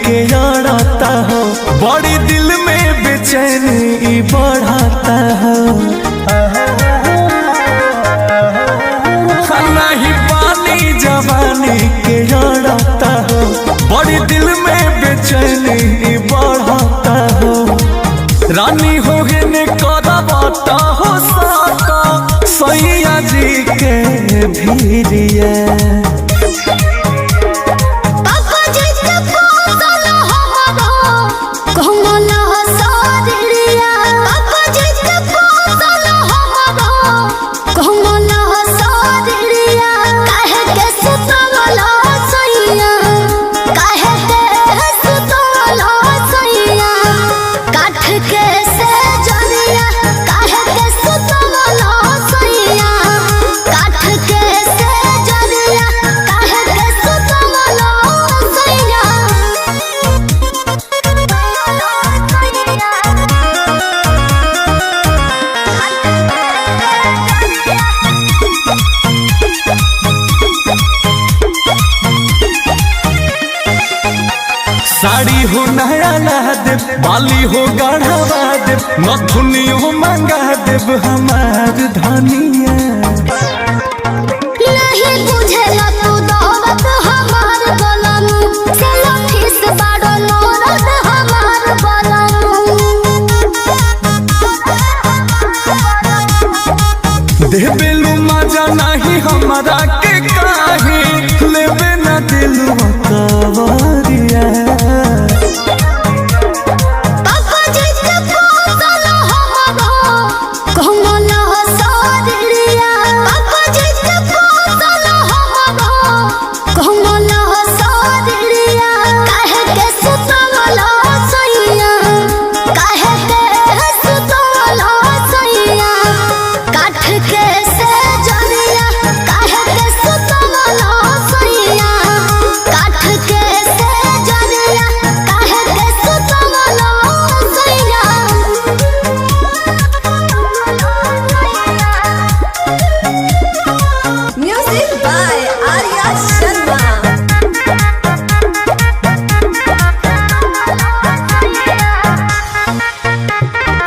के अड़ता हो, बड़ी दिल में बेचैनी बढ़ाता हो। नहीं पानी जवानी के अड़ता हो, बड़ी दिल में बेचैनी बढ़ाता हो। रानी हो ने करबता हो साका सैया जी के भीरिया। साड़ी हो नया ला देव, बाली हो गढ़वा देव, नथुनियो मंगा देव हमार धनिया। नहीं बुझेला तू दौलत हमार बलनु, सेल्फी से बड़ो नौरत हमार बलनु। देबेलू मजा नहीं हमारा के काहे, लेबे न दिलवा कवरिया।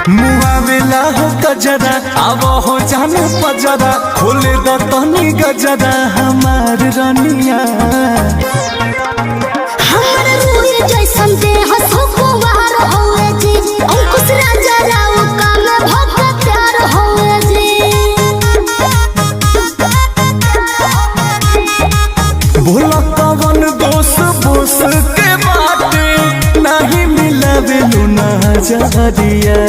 मुआवेला हो गजरा, आवो हो जान पजरा, खोले द तनी गजरा हमार रनिया। हमर रूह जैसन देह सुकुवार होए जी, अंकुश राजा राव काल भक्त प्यार होए जी। भोला कवन दोष बोस के बाटे, नहीं मिलावे लुना जहरिया।